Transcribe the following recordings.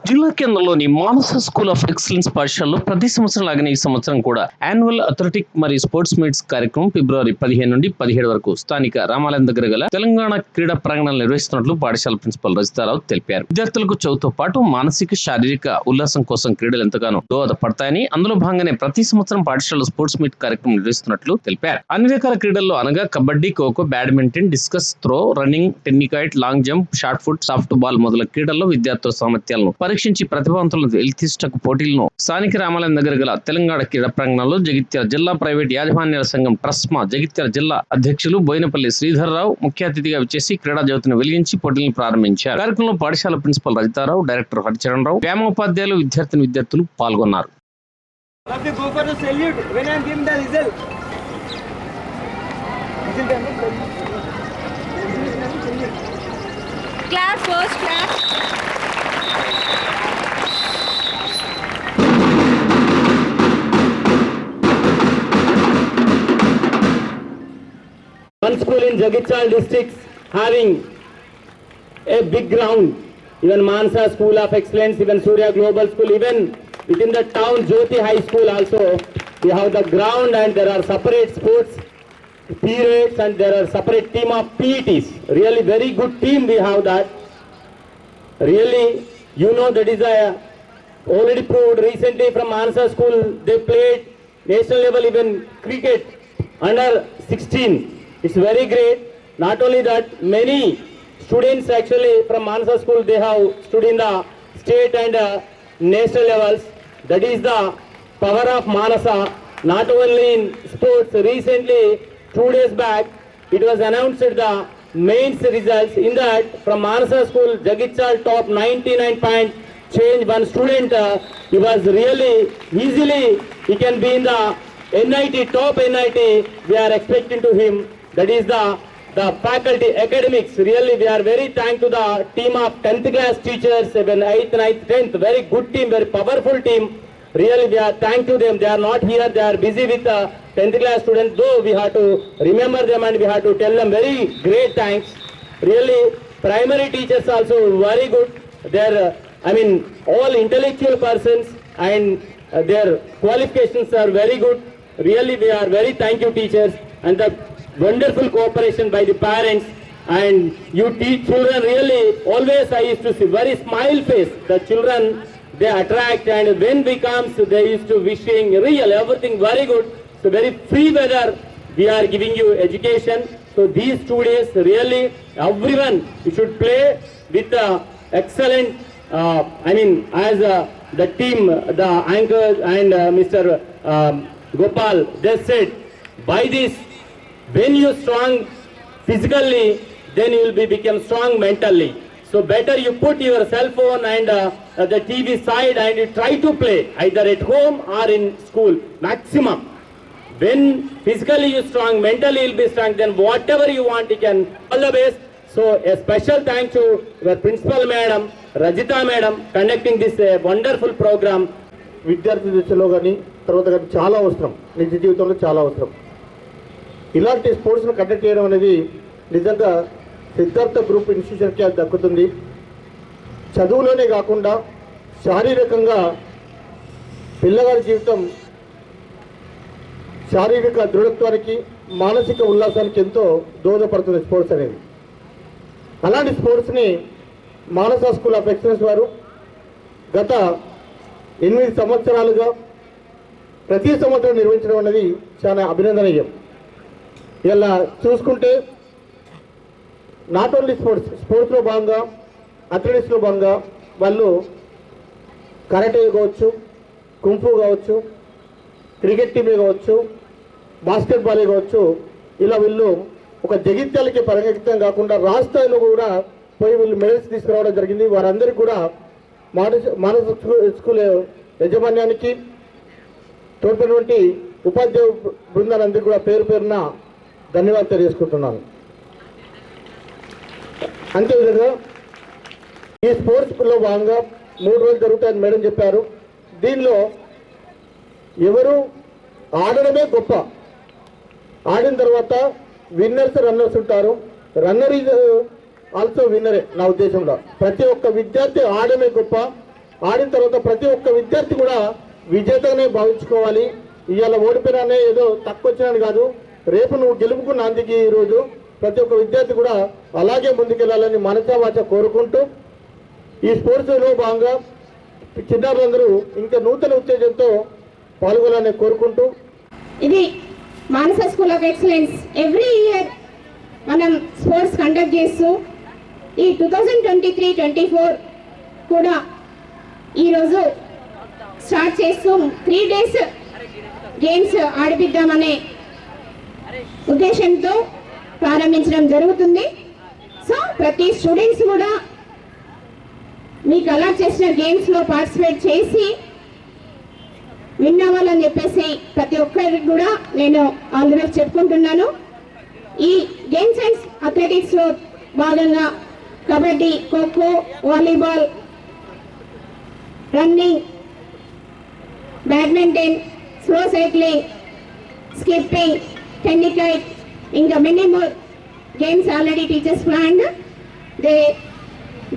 జిల్లా కేంద్రంలోని మానస school of excellence పాఠశాలలో ప్రతి సంవత్సరం లాగానే ఈ సంవత్సరం కూడా యాన్యువల్ అథ్లెటిక్ మరియు స్పోర్ట్స్ మీట్స్ కార్యక్రమం ఫిబ్రవరి 15 నుండి 17 వరకు స్థానిక రామాలయం దగ్గర గల తెలంగాణ క్రీడా ప్రాంగణాలు నిర్వహిస్తున్నట్లు పాఠశాల ప్రిన్సిపల్ రజితారావు తెలిపారు. విద్యార్థులకు చదువుతో పాటు మానసిక శారీరక ఉల్లాసం కోసం క్రీడలు ఎంతగానో దోహదపడతాయని, అందులో భాగంగానే ప్రతి సంవత్సరం పాఠశాలలో స్పోర్ట్స్ మీట్ కార్యక్రమం నిర్వహిస్తున్నట్లు తెలిపారు. అన్ని రకాల క్రీడల్లో అనగా kabaddi, kho kho, badminton, discus throw, running, tennikoit, long jump, short foot, soft ball మొదలగు క్రీడల్లో విద్యార్థుల సామర్థ్యాలను పరీక్షించి ప్రతిభావంతులను ఎల్తిస్టకు పోటీలను స్థానిక రామాలయం దగ్గర గల తెలంగాణ క్రీడా ప్రాంగణంలో జగిత్యాల జిల్లా ప్రైవేట్ యాజమాన్యాల సంఘం ట్రస్మా జగిత్యాల జిల్లా అధ్యక్షులు బోయినపల్లి శ్రీధర్రావు ముఖ్య అతిథిగా విచ్చేసి క్రీడా జ్యోతిని వెలిగించి పోటీలను ప్రారంభించారు. కార్యక్రమంలో పాఠశాల ప్రిన్సిపల్ రజితారావు, డైరెక్టర్ హరిచరణరావు, వ్యాయామోపాధ్యాయులు, విద్యార్థులు పాల్గొన్నారు. Class first class. One school in Jagitchal district having a big ground, even Mansa School of Excellence, even Surya Global School, even within the town Jyoti High School also, we have the ground and there are separate sports periods and there are separate team of PETs. Really very good team we have that. Really, you know, that is already proved recently from Mansa School. They played national level even cricket under 16. It's very great. Not only that, many students actually from Mansa School, they have stood in the state and national levels. That is the power of Manasa. Not only in sports, recently 2 days back, it was announced the mains results. In that, from Manasa School, Jagitchal top 99 point change one student. He was really easily, he can be in the NIT, top NIT. We are expecting to him. That is the faculty, academics. Really, we are very thankful to the team of 10th class teachers, even 8th, 9th, 10th. Very good team, very powerful team. Really, we are thankful to them. They are not here. They are busy with 10th class students. Though we have to remember them and we have to tell them very great thanks. Really, primary teachers also very good. They are, all intellectual persons and their qualifications are very good. Really, we are very thank you teachers and the wonderful cooperation by the parents. And you teach children really, always I used to see very smile face. The children, they attract, and when we comes, they used to wishing real, everything very good. So very free weather, we are giving you education. So these 2 days, really, everyone, you should play with excellent, as the team, the anchors and Mr. Gopal just said, by this, when you strong physically, then you will become strong mentally. So better you put your cell phone and the TV side and you try to play either at home or in school maximum. When physically you strong, mentally you will be strong, then whatever you want you can. All the best. So a special thank to your principal madam, Rajita madam, conducting this wonderful program. విద్యార్థి దశలో కానీ తర్వాత కానీ చాలా అవసరం, నిజ జీవితంలో చాలా అవసరం. ఇలాంటి స్పోర్ట్స్ను కండక్ట్ చేయడం అనేది నిజంగా సిద్ధార్థ గ్రూప్ ఇన్స్టిట్యూషన్కి అది దక్కుతుంది. చదువులోనే కాకుండా శారీరకంగా పిల్లగాడి జీవితం శారీరక దృఢత్వానికి, మానసిక ఉల్లాసానికి ఎంతో దోహదపడుతుంది స్పోర్ట్స్ అనేది. అలాంటి స్పోర్ట్స్ని మానస స్కూల్ ఆఫ్ ఎక్సలెన్స్ వారు గత 8 సంవత్సరాలుగా ప్రతి సంవత్సరం నిర్వహించడం అనేది చాలా అభినందనీయం. ఇలా చూసుకుంటే నాట్ ఓన్లీ స్పోర్ట్స్లో భాగంగా, అథ్లెటిక్స్లో భాగంగా వాళ్ళు కరాటే కావచ్చు, కుంఫు కావచ్చు, క్రికెట్ టీమే కావచ్చు, బాస్కెట్బాలే కావచ్చు, ఇలా వీళ్ళు ఒక జగిత్యాలకి పరిమితం కాకుండా రాష్ట్రాల్లో కూడా పోయి వీళ్ళు మెడల్స్ తీసుకురావడం జరిగింది. వారందరికీ కూడా మానస స్కూల్ యాజమాన్యానికి, తోడ్పడినటువంటి ఉపాధ్యాయ బృందాలందరికీ కూడా పేరు పేరున ధన్యవాదాలు తెలియజేసుకుంటున్నాను. అంతేవిధంగా ఈ స్పోర్ట్స్లో భాగంగా 3 రోజులు జరుగుతాయని మేడం చెప్పారు. దీనిలో ఎవరు ఆడడమే గొప్ప, ఆడిన తర్వాత విన్నర్స్, రన్నర్స్ ఉంటారు. రన్నర్ ఈజ్ ఆల్సో విన్నరే నా ఉద్దేశంలో. ప్రతి ఒక్క విద్యార్థి ఆడడమే గొప్ప, ఆడిన తర్వాత ప్రతి ఒక్క విద్యార్థి కూడా విజేతగానే భావించుకోవాలి. ఇవాళ ఓడిపోయినానే ఏదో తక్కువ వచ్చినాను కాదు, రేపు నువ్వు గెలుపుకున్న అందుకే ఈరోజు ప్రతి ఒక్క విద్యార్థి కూడా అలాగే ముందుకెళ్లాలని మనసా వాచ కోరుకుంటూ ఈ స్పోర్ట్స్లో భాగంగా చిన్నారులందరూ ఇంకా నూతన ఉత్తేజంతో పాల్గొనాలని కోరుకుంటూ ఇది Manasa school of excellence every year మనం స్పోర్ట్స్ కండక్ట్ చేస్తూ ఈ 2023-24 కూడా ఈరోజు స్టార్ట్ చేస్తూ 3 days గేమ్స్ ఆడిపిద్దామనే ఉద్దేశంతో ప్రారంభించడం జరుగుతుంది. సో ప్రతి స్టూడెంట్స్ కూడా మీకు అలాట్ చేసిన గేమ్స్లో పార్టిసిపేట్ చేసి విన్ అవ్వాలని చెప్పేసి ప్రతి ఒక్కరికి కూడా నేను ఆల్ ది బెస్ట్ చెప్పుకుంటున్నాను. ఈ గేమ్స్ అండ్ అథ్లెటిక్స్లో భాగంగా kabaddi, kho kho, volleyball, running, badminton, slow cycling, skipping, tennikoit, ఇంకా many more games already teachers planned. They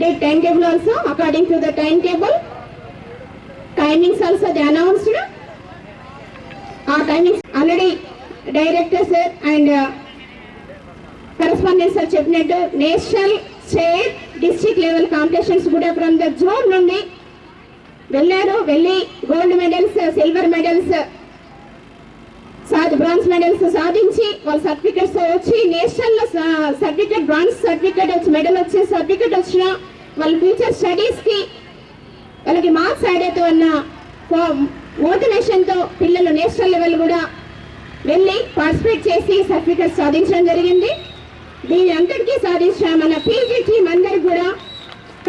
did timetable also according to the timetable. Timings also they announced. Our timings already director sir and correspondent sir చెప్పినట్టు national, state, district level competitions కూడా from the zone నుండి వెళ్ళారు. వెళ్ళి gold medals, silver medals, bronze medals సాధించి వాళ్ళ certificates వచ్చి national certificate, bronze certificate వచ్చి, medal వచ్చి, సర్టిఫికెట్ వచ్చిన వాళ్ళ ఫ్యూచర్ స్టడీస్కి వాళ్ళకి మార్క్స్ యాడ్ అవుతూ ఉన్న మోటివేషన్తో పిల్లలు నేషనల్ లెవెల్ కూడా వెళ్ళి పార్టిసిపేట్ చేసి సర్టిఫికెట్ సాధించడం జరిగింది. దీని అంతటికీ సాధించిన మన పీజీ టీం అందరికి కూడా